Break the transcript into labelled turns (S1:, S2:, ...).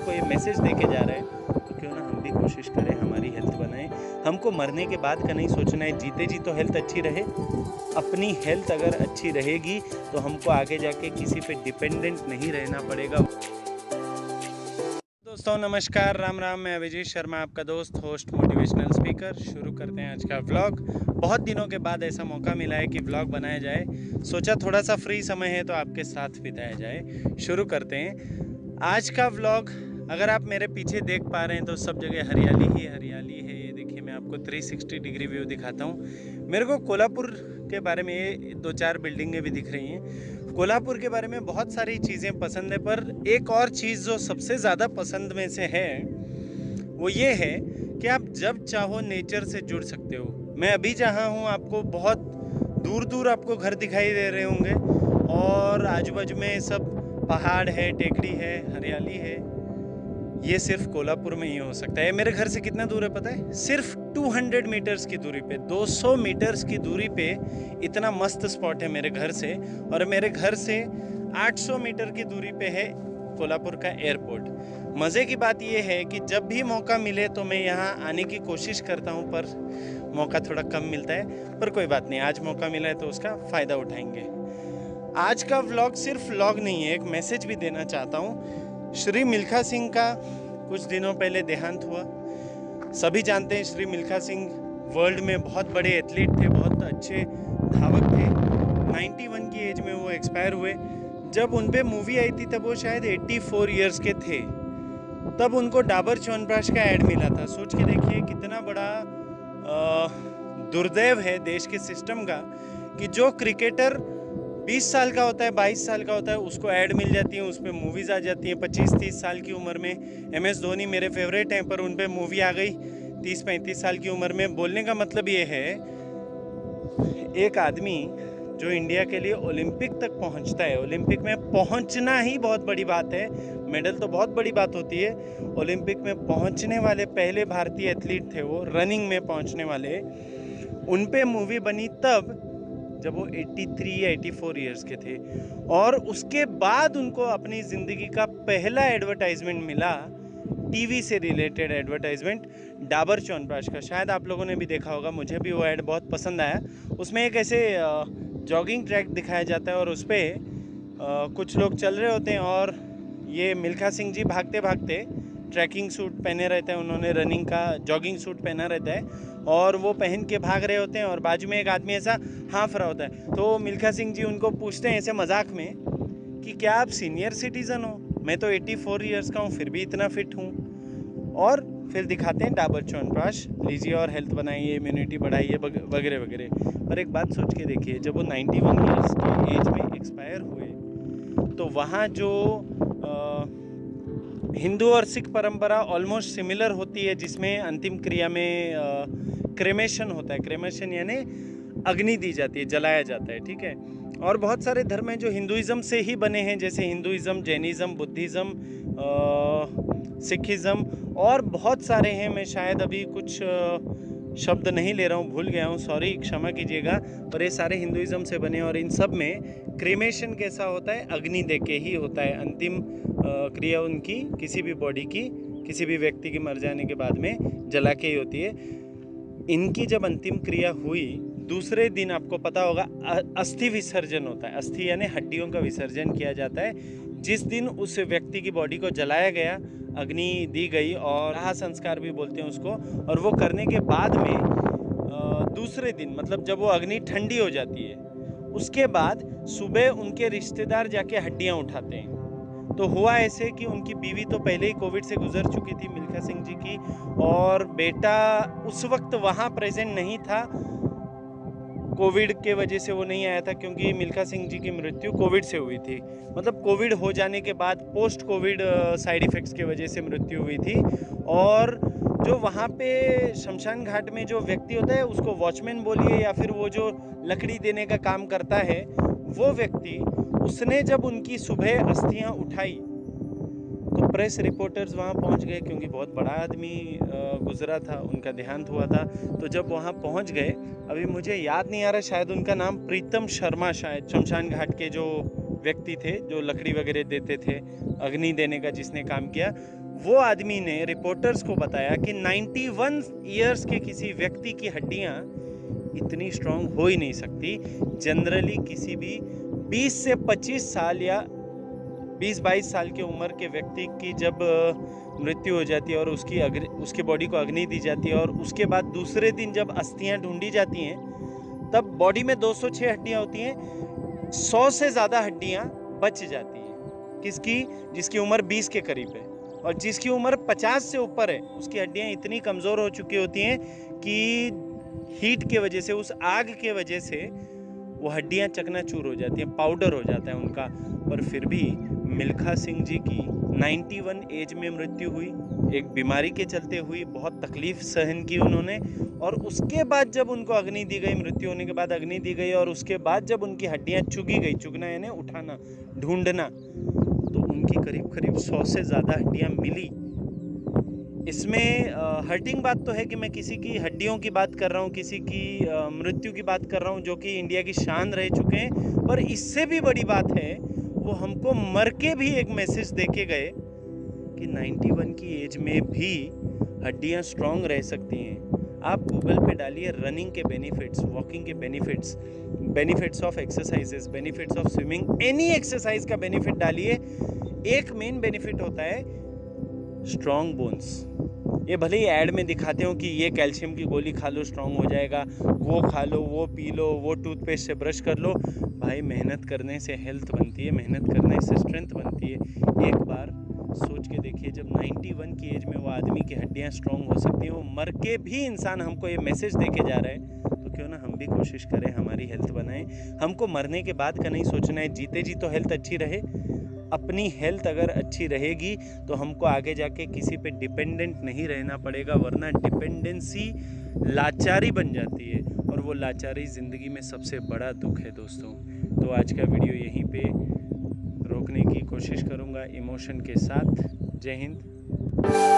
S1: को ये मैसेज दे के जा रहा है, तो क्यों ना हम भी कोशिश करें, हमारी हेल्थ बनाएं। हमको मरने के बाद का नहीं सोचना है, जीते जी तो हेल्थ अच्छी रहे। अपनी हेल्थ अगर अच्छी रहेगी तो हमको आगे जाके किसी पे डिपेंडेंट नहीं रहना पड़ेगा। दोस्तों नमस्कार, राम राम। मैं अभिजीत शर्मा, आपका दोस्त, होस्ट, मोटिवेशनल स्पीकर। शुरू करते हैं आज का व्लॉग। बहुत दिनों के बाद ऐसा मौका मिला है कि व्लॉग बनाया जाए। सोचा थोड़ा सा फ्री समय है तो आपके साथ बिताया जाए। शुरू करते हैं आज का व्लॉग। अगर आप मेरे पीछे देख पा रहे हैं तो सब जगह हरियाली ही हरियाली है। ये देखिए, मैं आपको 360 डिग्री व्यू दिखाता हूँ। मेरे को कोल्हापुर के बारे में ये 2-4 बिल्डिंगें भी दिख रही हैं। कोल्हापुर के बारे में बहुत सारी चीज़ें पसंद है, पर एक और चीज़ जो सबसे ज़्यादा पसंद में से है वो ये है कि आप जब चाहो नेचर से जुड़ सकते हो। मैं अभी जहाँ हूँ आपको बहुत दूर दूर आपको घर दिखाई दे रहे होंगे और आजू बाजू में सब पहाड़ है, टेकड़ी है, हरियाली है। ये सिर्फ कोल्हापुर में ही हो सकता है। मेरे घर से कितना दूर है पता है? सिर्फ 200 मीटर्स की दूरी पे, 200 मीटर्स की दूरी पे इतना मस्त स्पॉट है मेरे घर से। और मेरे घर से 800 मीटर की दूरी पे है कोल्हापुर का एयरपोर्ट। मज़े की बात यह है कि जब भी मौका मिले तो मैं यहाँ आने की कोशिश करता हूँ, पर मौका थोड़ा कम मिलता है। पर कोई बात नहीं, आज मौका मिला है तो उसका फ़ायदा उठाएंगे। आज का व्लॉग सिर्फ व्लॉग नहीं है, एक मैसेज भी देना चाहता हूँ। श्री मिल्खा सिंह का कुछ दिनों पहले देहांत हुआ। सभी जानते हैं श्री मिल्खा सिंह वर्ल्ड में बहुत बड़े एथलीट थे, बहुत अच्छे धावक थे। 91 की एज में वो एक्सपायर हुए। जब उन पे मूवी आई थी तब वो शायद 84 इयर्स के थे। तब उनको डाबर च्यवनप्राश का ऐड मिला था। सोच के देखिए कितना बड़ा दुर्दैव है देश के सिस्टम का कि जो क्रिकेटर 20 साल का होता है, 22 साल का होता है, उसको ऐड मिल जाती है, उसमें मूवीज़ आ जाती हैं। 25-30 साल की उम्र में MS धोनी मेरे फेवरेट हैं, पर उन पे मूवी आ गई 30-35 साल की उम्र में। बोलने का मतलब ये है, एक आदमी जो इंडिया के लिए ओलंपिक तक पहुंचता है, ओलंपिक में पहुंचना ही बहुत बड़ी बात है। मेडल तो बहुत बड़ी बात होती है। ओलंपिक में पहुंचने वाले पहले भारतीय एथलीट थे वो, रनिंग में पहुंचने वाले। उन पे मूवी बनी तब जब वो 83 या 84 इयर्स के थे। और उसके बाद उनको अपनी ज़िंदगी का पहला एडवर्टाइजमेंट मिला, टीवी से रिलेटेड एडवर्टाइजमेंट, डाबर च्यवनप्राश का। शायद आप लोगों ने भी देखा होगा, मुझे भी वो ऐड बहुत पसंद आया। उसमें एक ऐसे जॉगिंग ट्रैक दिखाया जाता है और उस पर कुछ लोग चल रहे होते हैं और ये मिल्खा सिंह जी भागते भागते, ट्रैकिंग सूट पहने रहते हैं उन्होंने, रनिंग का जॉगिंग सूट पहना रहता है और वो पहन के भाग रहे होते हैं और बाजू में एक आदमी ऐसा हाँफ रहा होता है। तो मिल्खा सिंह जी उनको पूछते हैं ऐसे मजाक में कि क्या आप सीनियर सिटीज़न हो? मैं तो 84 इयर्स का हूँ, फिर भी इतना फिट हूँ। और फिर दिखाते हैं डाबर च्यवनप्राश लीजिए और हेल्थ बनाइए, इम्यूनिटी बढ़ाइए, वगैरह वगैरह। और एक बात सोच के देखिए, जब वो 91 इयर्स के एज में एक्सपायर हुए तो वहाँ जो हिंदू और सिख परंपरा ऑलमोस्ट सिमिलर होती है, जिसमें अंतिम क्रिया में क्रेमेशन होता है। क्रेमेशन यानी अग्नि दी जाती है, जलाया जाता है, ठीक है। और बहुत सारे धर्म हैं जो हिंदुइज़्म से ही बने हैं, जैसे हिंदुइज़्म, जैनिज़्म, बुद्धिज़्म, सिखिज़्म और बहुत सारे हैं। मैं शायद अभी कुछ शब्द नहीं ले रहा हूँ, भूल गया हूँ, सॉरी, क्षमा कीजिएगा। पर ये सारे हिंदुइज़्म से बने और इन सब में क्रेमेशन कैसा होता है? अग्नि दे के ही होता है। अंतिम क्रिया उनकी, किसी भी बॉडी की, किसी भी व्यक्ति के मर जाने के बाद में जला के ही होती है। इनकी जब अंतिम क्रिया हुई, दूसरे दिन आपको पता होगा अस्थि विसर्जन होता है। अस्थि यानी हड्डियों का विसर्जन किया जाता है। जिस दिन उस व्यक्ति की बॉडी को जलाया गया, अग्नि दी गई और दाह संस्कार भी बोलते हैं उसको, और वो करने के बाद में दूसरे दिन, मतलब जब वो अग्नि ठंडी हो जाती है, उसके बाद सुबह उनके रिश्तेदार जाके हड्डियाँ उठाते हैं। तो हुआ ऐसे कि उनकी बीवी तो पहले ही कोविड से गुजर चुकी थी, मिल्खा सिंह जी की, और बेटा उस वक्त वहाँ प्रेजेंट नहीं था। कोविड के वजह से वो नहीं आया था, क्योंकि मिल्खा सिंह जी की मृत्यु कोविड से हुई थी। मतलब कोविड हो जाने के बाद पोस्ट कोविड साइड इफ़ेक्ट्स की वजह से मृत्यु हुई थी। और जो वहाँ पे शमशान घाट में जो व्यक्ति होता है, उसको वॉचमैन बोलिए या फिर वो जो लकड़ी देने का काम करता है, वो व्यक्ति, उसने जब उनकी सुबह अस्थियाँ उठाई तो प्रेस रिपोर्टर्स वहाँ पहुँच गए, क्योंकि बहुत बड़ा आदमी गुजरा था, उनका देहांत हुआ था। तो जब वहाँ पहुँच गए, अभी मुझे याद नहीं आ रहा, शायद उनका नाम प्रीतम शर्मा, शायद शमशान घाट के जो व्यक्ति थे जो लकड़ी वगैरह देते थे, अग्नि देने का जिसने काम किया, वो आदमी ने रिपोर्टर्स को बताया कि 91 इयर्स के किसी व्यक्ति की हड्डियां इतनी स्ट्रांग हो ही नहीं सकती। जनरली किसी भी 20 से 25 साल या 20-22 साल की उम्र के व्यक्ति की जब मृत्यु हो जाती है और उसके बॉडी को अग्नि दी जाती है और उसके बाद दूसरे दिन जब अस्थियां ढूंढी जाती हैं तब बॉडी में 206 हड्डियां होती हैं। 100 से ज़्यादा हड्डियां बच जाती हैं। किसकी? जिसकी उम्र 20 के करीब है, और जिसकी उम्र 50 से ऊपर है उसकी हड्डियां इतनी कमज़ोर हो चुकी होती हैं कि हीट के वजह से, उस आग के वजह से वो हड्डियां चकनाचूर हो जाती हैं, पाउडर हो जाता है उनका। पर फिर भी मिल्खा सिंह जी की 91 एज में मृत्यु हुई, एक बीमारी के चलते हुई। बहुत तकलीफ सहन की उन्होंने, और उसके बाद जब उनको अग्नि दी गई, मृत्यु होने के बाद अग्नि दी गई, और उसके बाद जब उनकी हड्डियां चुगी गई, चुगना यानी उठाना, ढूंढना, तो उनकी करीब करीब 100 से ज़्यादा हड्डियां मिली। इसमें हर्टिंग बात तो है कि मैं किसी की हड्डियों की बात कर रहा हूँ, किसी की मृत्यु की बात कर रहा हूँ, जो कि इंडिया की शान रह चुके हैं। पर इससे भी बड़ी बात है, वो हमको मर के भी एक मैसेज देके गए कि 91 की एज में भी हड्डियाँ स्ट्रांग रह सकती हैं। आप गूगल पे डालिए रनिंग के बेनिफिट्स, वॉकिंग के benefits, benefits of exercises, benefits of swimming, any exercise का बेनिफिट डालिए। एक मेन बेनिफिट होता है स्ट्रॉन्ग बोन्स। ये भले ही ऐड में दिखाते हो कि ये कैल्शियम की गोली खा लो स्ट्रॉन्ग हो जाएगा, वो खा लो, वो पी लो, वो टूथपेस्ट से ब्रश कर लो। भाई मेहनत करने से हेल्थ बनती है, मेहनत करने से स्ट्रेंथ बनती है। एक बार सोच के देखिए, जब 91 की एज में वो आदमी की हड्डियाँ स्ट्रॉन्ग हो सकती हैं, वो मर के भी इंसान हमको ये मैसेज देके जा रहा है, तो क्यों ना हम भी कोशिश करें, हमारी हेल्थ बनाएं। हमको मरने के बाद का नहीं सोचना है, जीते जी तो हेल्थ अच्छी रहे। अपनी हेल्थ अगर अच्छी रहेगी तो हमको आगे जाके किसी पे डिपेंडेंट नहीं रहना पड़ेगा, वरना डिपेंडेंसी लाचारी बन जाती है, और वो लाचारी ज़िंदगी में सबसे बड़ा दुख है दोस्तों। तो आज का वीडियो यहीं पे रोकने की कोशिश करूँगा इमोशन के साथ। जय हिंद।